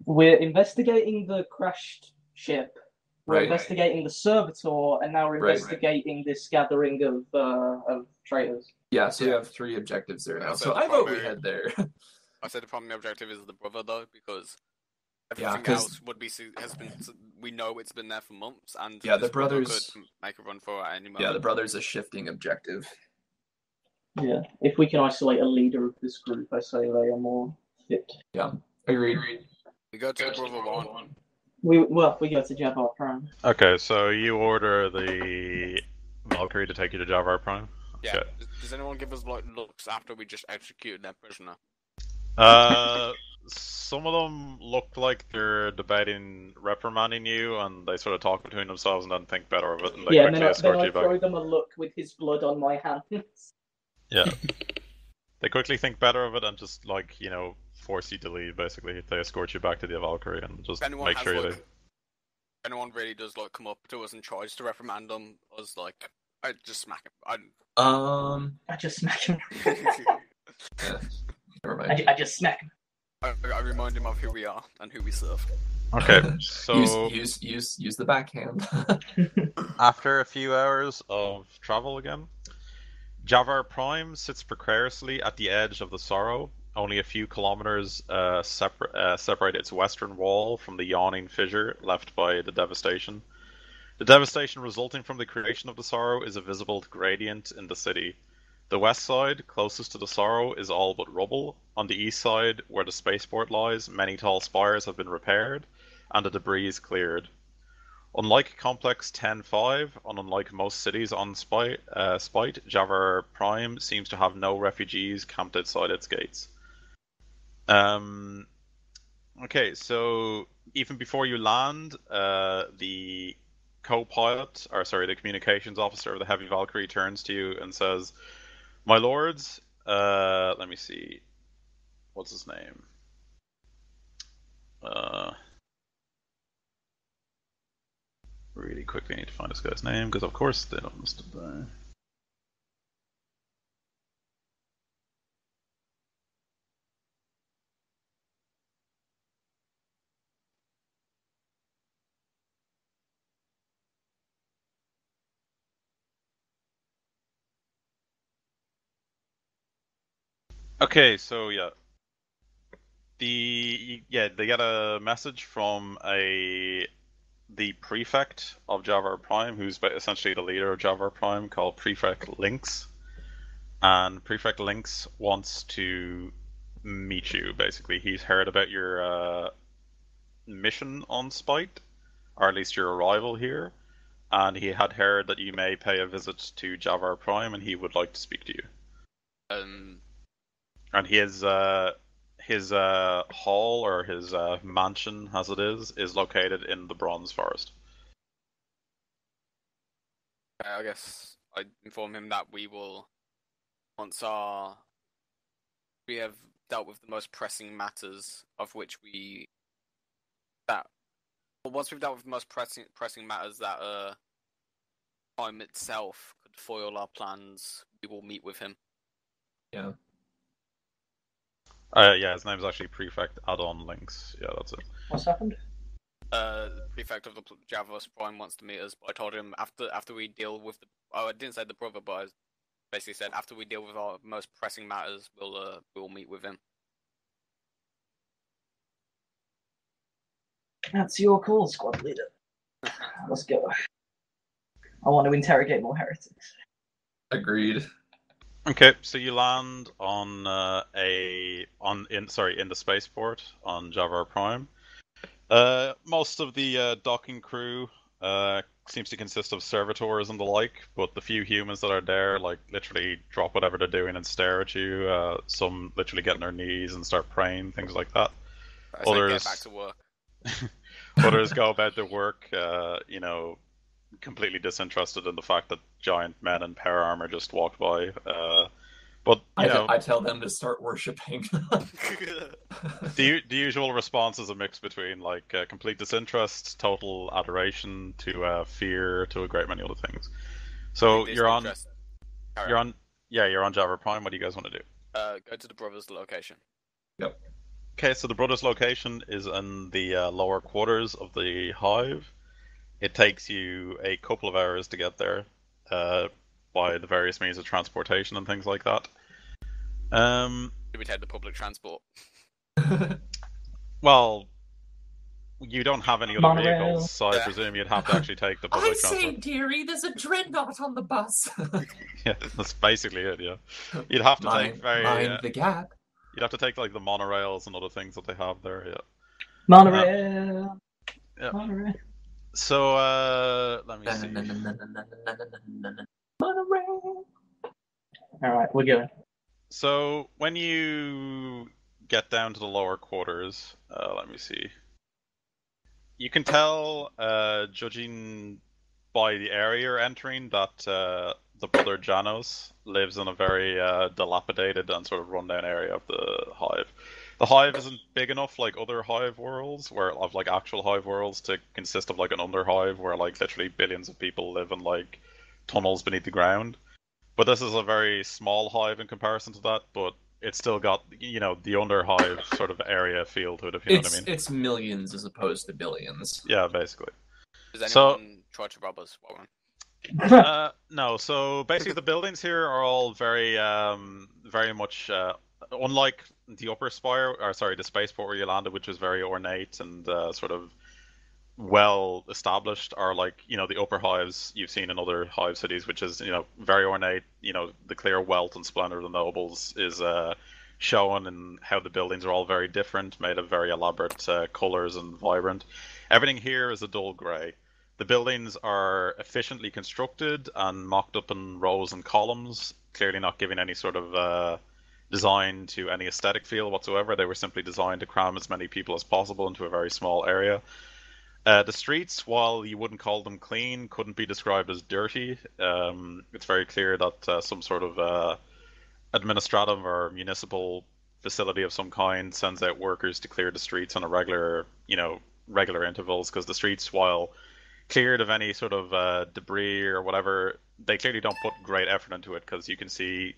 We're investigating the crashed ship. We're Right. investigating the servitor, and now we're investigating this gathering of traitors. Yeah, so we have 3 objectives there now. So I vote we head there. I said the primary objective is the brother, though, because Yeah, everything else would be we know it's been there for months, and Yeah, this the brothers could make a run for it at any moment. Yeah, the brother's a shifting objective. Yeah, if we can isolate a leader of this group, I say they are more fit. Yeah, agreed. We go to the brother one. We go to Javar Prime. Okay, so you order the Valkyrie to take you to Javar Prime? Yeah. Okay. Does anyone give us like looks after we just executed their prisoner? Some of them look like they're debating reprimanding you, and they sort of talk between themselves and then think better of it, and they quickly escort then I you back. throw them a look with his blood on my hands. Yeah. They quickly think better of it and just force you to leave. Basically, they escort you back to the Valkyrie and just If anyone make has sure you like, leave. if anyone really does like come up to us and tries to reprimand them, us like, I just smack him. I just smack him. Yeah, never mind. I just smack him. I remind him of who we are and who we serve. Okay, so use the backhand. after a few hours of travel again, Javar Prime sits precariously at the edge of the Sorrow. Only a few kilometers separate its western wall from the yawning fissure left by the devastation. The devastation resulting from the creation of the Sorrow is a visible gradient in the city. The west side, closest to the Sorrow, is all but rubble. On the east side, where the spaceport lies, many tall spires have been repaired, and the debris is cleared. Unlike Complex 10-5, and unlike most cities on Spite, Javar Prime seems to have no refugees camped outside its gates. Okay, so even before you land, the co-pilot, or sorry, the communications officer of the Heavy Valkyrie turns to you and says, "My lords, let me see, what's his name? Really quickly, I need to find this guy's name because, of course, they don't list it there." Okay, so yeah, they get a message from the prefect of Javar Prime, who's essentially the leader of Javar Prime, called Prefect Lynx. And Prefect Lynx wants to meet you. Basically, he's heard about your mission on Spite, or at least your arrival here, and he had heard that you may pay a visit to Javar Prime, and he would like to speak to you. And his hall, or his mansion, as it is located in the Bronze Forest. I guess I inform him that we will, once we have dealt with the most pressing matters, of which once we've dealt with the most pressing matters that time itself could foil our plans, we will meet with him. Yeah. Yeah, his name's actually Prefect Add-on Links. Yeah, that's it. What's happened? The prefect of the Javos Prime wants to meet us, but I told him after we deal with the. Oh, I didn't say the brother, but I basically said after we deal with our most pressing matters, we'll meet with him. That's your call, squad leader. Let's go. I want to interrogate more heretics. Agreed. Okay, so you land on in the spaceport on Javar Prime. Most of the docking crew seems to consist of servitors and the like, but the few humans that are there, like, literally drop whatever they're doing and stare at you. Some literally get on their knees and start praying, things like that. Others get back to work. Others go about their work, completely disinterested in the fact that giant men in power armor just walked by. But I tell them to start worshiping. the usual response is a mix between complete disinterest, total adoration, to fear, to a great many other things. So you're on Java Prime. What do you guys want to do? Go to the brothers' location. Yep. Okay, so the brothers' location is in the lower quarters of the hive. It takes you a couple of hours to get there, by the various means of transportation and things like that. We take the public transport. Well, you don't have any other Monorail. vehicles, so I presume you'd have to actually take the public transport. dearie, there's a dreadnought on the bus. Yeah, that's basically it. Yeah, you'd have to take mind the gap. You'd have to take the monorails and other things that they have there. Yeah. Monorail. Yeah. Monorail. So let me see. Monorail. All right, we're going. So when you get down to the lower quarters, let me see. You can tell, judging by the area you're entering that the brother Janos lives in a very dilapidated and sort of rundown area of the hive. The hive isn't big enough like other hive worlds, where of like actual hive worlds, to consist of like an underhive where like literally billions of people live in like tunnels beneath the ground. But this is a very small hive in comparison to that, but it's still got, you know, the underhive sort of area feel to it, if you know what I mean. It's millions as opposed to billions. Yeah, basically. Does So- anyone try to rob us, Warren? No. So basically, the buildings here are all very much unlike the upper spire, or sorry, the spaceport where you landed, which was very ornate and sort of well established, are like, you know, the upper hives you've seen in other hive cities, which is, you know, very ornate. You know, the clear wealth and splendor of the nobles is shown in how the buildings are all very different, made of very elaborate colors and vibrant. Everything here is a dull gray. The buildings are efficiently constructed and mocked up in rows and columns, clearly not giving any sort of design to any aesthetic feel whatsoever. They were simply designed to cram as many people as possible into a very small area. The streets, while you wouldn't call them clean, couldn't be described as dirty. It's very clear that some sort of administrative or municipal facility of some kind sends out workers to clear the streets on a regular intervals, because the streets, while cleared of any sort of debris or whatever, they clearly don't put great effort into it, because you can see,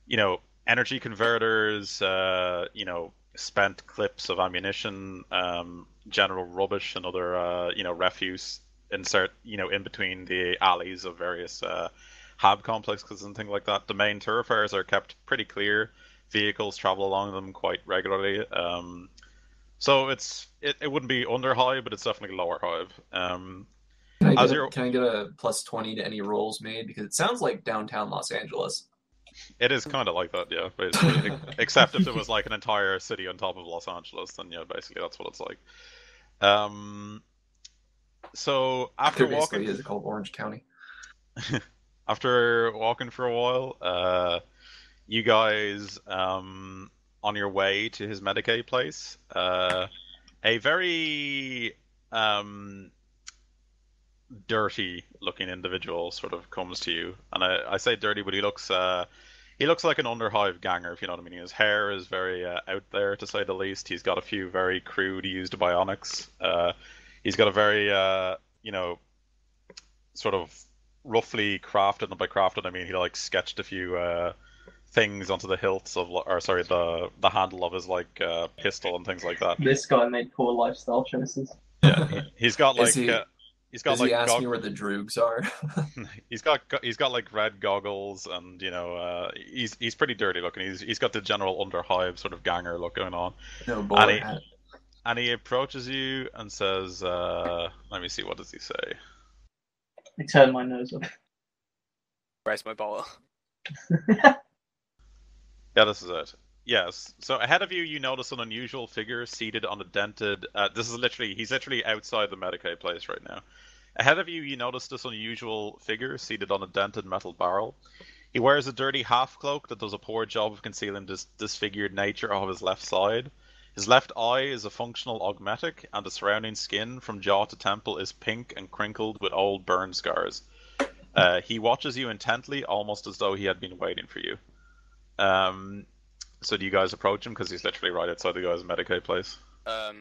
you know, energy converters, you know, spent clips of ammunition, general rubbish and other, you know, refuse insert, you know, in between the alleys of various hab complexes and things like that. The main thoroughfares are kept pretty clear. Vehicles travel along them quite regularly. So it wouldn't be under hive, but it's definitely lower hive. Can I get a plus 20 to any rolls made? Because it sounds like downtown Los Angeles. It is kind of like that, yeah, basically. Except if there was like an entire city on top of Los Angeles, then yeah, basically that's what it's like. So after There basically walking, is called Orange County. after walking for a while, you guys, on your way to his Medicaid place, a very dirty looking individual sort of comes to you, and I say dirty, but he looks like an underhive ganger, if you know what I mean. His hair is very out there, to say the least. He's got a few very crude used bionics. He's got a very you know, sort of roughly crafted, and by crafted I mean he like sketched a few things onto the hilts of, or sorry, the handle of his like pistol and things like that. This guy made poor lifestyle choices. Yeah, he's got like he's got Does like he ask me where the droogs are? he's got like red goggles, and you know, he's pretty dirty looking. He's got the general underhive sort of ganger look going on. No bowler hat. And he approaches you and says, "Let me see, what does he say?" I turn my nose up. Raise my bottle. Yeah, this is it. Yes. So ahead of you, you notice an unusual figure seated on a dented. He's literally outside the Medicaid place right now. Ahead of you, you notice this unusual figure seated on a dented metal barrel. He wears a dirty half cloak that does a poor job of concealing this disfigured nature of his left side. His left eye is a functional augmetic, and the surrounding skin from jaw to temple is pink and crinkled with old burn scars. He watches you intently, almost as though he had been waiting for you. So do you guys approach him, because he's literally right outside the guy's Medicaid place? I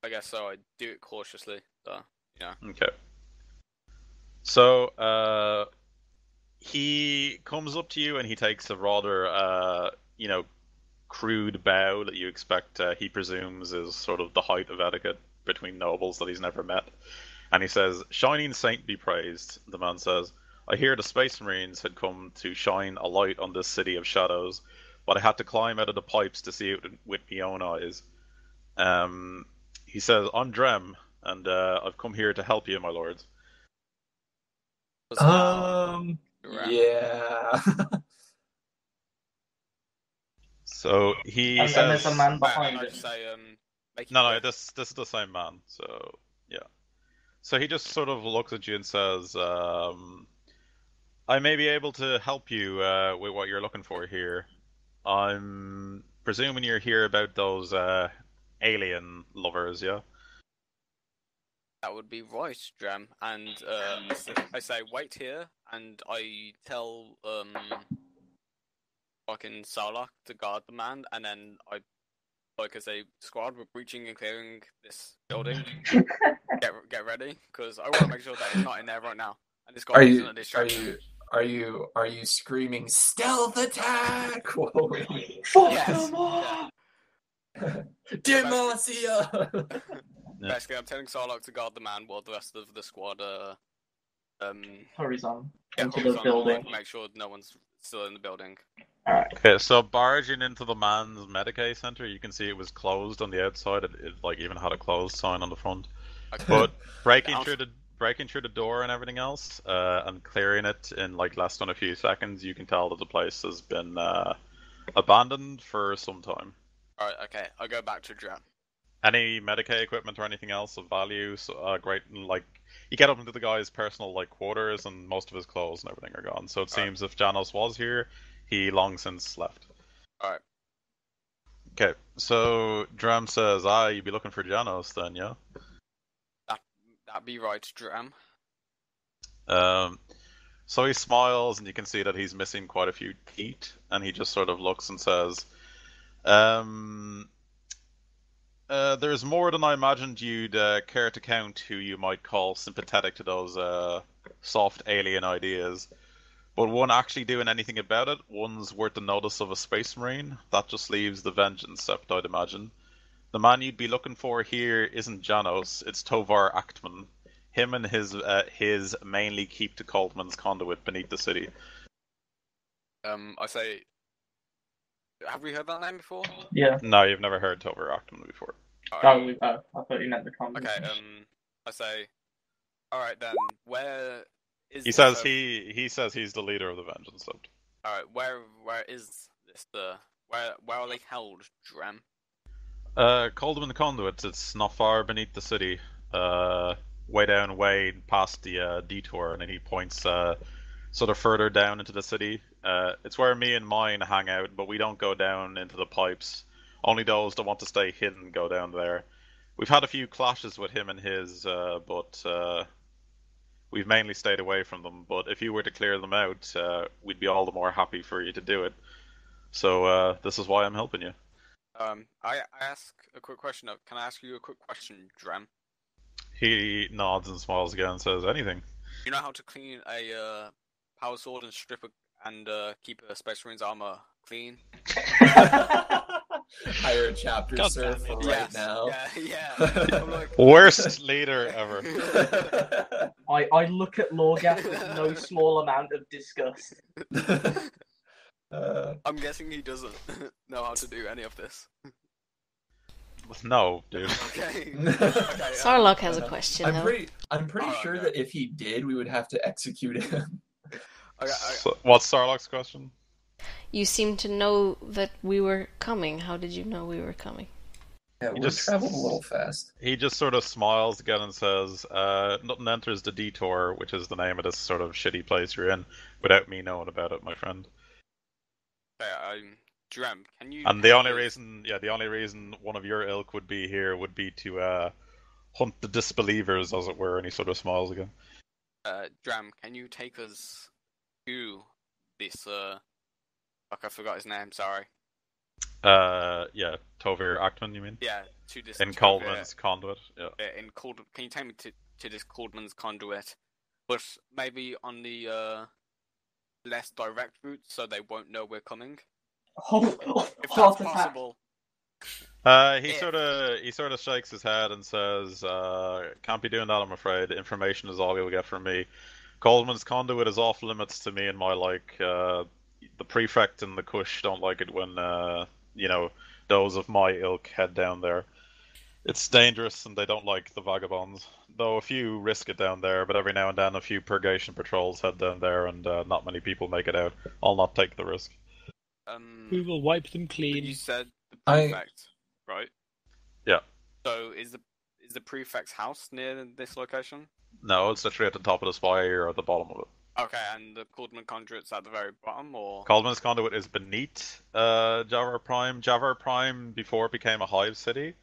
guess so. I do it cautiously, though. Yeah. Okay. So he comes up to you and he takes a rather you know, crude bow that you expect he presumes is sort of the height of etiquette between nobles that he's never met. And he says, "Shining Saint be praised," the man says. "I hear the Space Marines had come to shine a light on this city of shadows, but I had to climb out of the pipes to see it with my own eyes." He says, "I'm Drem, and I've come here to help you, my lords." Yeah. So he And says, there's a man I behind just him. say, make it No, quick. this is the same man. So yeah. So he just sort of looks at you and says, "I may be able to help you with what you're looking for here. I'm presuming you're here about those alien lovers, yeah?" That would be right, Dram. And I say wait here, and I tell fucking Sarlacc to guard the man, and then I say squad, we're breaching and clearing this building. get ready, because I want to make sure that he's not in there right now, and this guy isn't a distraction. Are you screaming stealth attack? Whoa, Fuck Yes. them all! Demacia! Basically, I'm telling Sarlacc to guard the man while the rest of the squad Hurries on get into hurries the on building. and, like, make sure no one's still in the building. Alright. Okay, so barging into the man's Medicaid center, you can see it was closed on the outside. It like even had a closed sign on the front. Okay. But breaking through the door and everything else, and clearing it in like less than a few seconds, you can tell that the place has been abandoned for some time. Alright, okay. I'll go back to Dram. Any Medicaid equipment or anything else of value, so, great. Like you get up into the guy's personal like quarters, and most of his clothes and everything are gone. So it seems if Janos was here, he long since left. Alright. Okay, so Dram says, you'd be looking for Janos then, yeah? That'd be right, Dram. So he smiles, and you can see that he's missing quite a few teeth, and he just sort of looks and says, there's more than I imagined you'd care to count who you might call sympathetic to those soft alien ideas. But one actually doing anything about it, one's worth the notice of a space marine. That just leaves the Vengeance Sept, I'd imagine. The man you'd be looking for here isn't Janos, it's Tovar Aktman. Him and his mainly keep to Coldman's conduit beneath the city. I say, have we heard that name before? Yeah. No, you've never heard Tovar Aktman before. Alright. I thought you meant the comment. Okay, I say, alright then, where is He this, says he says he's the leader of the Vengeance Sept. Alright, where is this where are they held, Dram? Coldman Conduit, it's not far beneath the city. Way down, way past the detour, and then he points sort of further down into the city. It's where me and mine hang out, but we don't go down into the pipes. Only those that want to stay hidden go down there. We've had a few clashes with him and his, but we've mainly stayed away from them. But if you were to clear them out, we'd be all the more happy for you to do it. So this is why I'm helping you. I ask a quick question. Can I ask you a quick question, Dram? He nods and smiles again and says, anything. You know how to clean a power sword and strip and keep a Space Marine's armor clean? Hire a chapter God surf damn it. right now. Yeah. I'm like, Worst leader ever. I look at Lorgath with no small amount of disgust. I'm guessing he doesn't know how to do any of this. No, dude. Okay. Sarlacc has a question, though. I'm pretty sure that if he did, we would have to execute him. So, what's Sarlacc's question? You seem to know that we were coming. How did you know we were coming? Yeah, we traveled a little fast. He just sort of smiles again and says, nothing enters the detour, which is the name of this sort of shitty place you're in, without me knowing about it, my friend. Okay, Dram, can you... And the only reason one of your ilk would be here would be to hunt the disbelievers, as it were, and he sort of smiles again. Dram, can you take us to this, fuck, I forgot his name, sorry. Yeah, Tovir Aktman, you mean? Yeah, to this... In Coldman's Conduit, yeah. Can you take me to this Coldman's Conduit, but maybe on the, less direct route, so they won't know we're coming? If If that's possible. He sort of shakes his head and says, "Can't be doing that, I'm afraid. Information is all you'll get from me. Coldman's Conduit is off limits to me and my like. The prefect and the Kush don't like it when those of my ilk head down there. It's dangerous, and they don't like the vagabonds. Though a few risk it down there, but every now and then a few purgation patrols head down there, and not many people make it out. I'll not take the risk." We will wipe them clean. You said the prefect, right? Yeah. So is the prefect's house near this location? No, it's literally at the top of the spire or at the bottom of it. Okay, and the Coldman Conduit's at the very bottom, or? Coldman's Conduit is beneath Javar Prime. Javar Prime, before it became a hive city,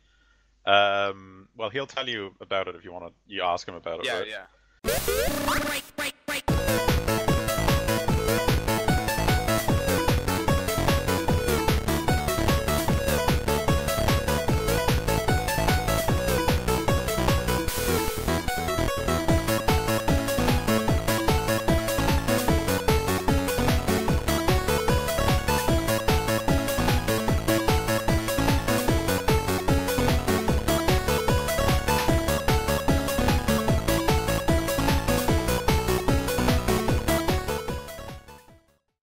Well, he'll tell you about it if you want to. You ask him about it, Yeah, right? yeah.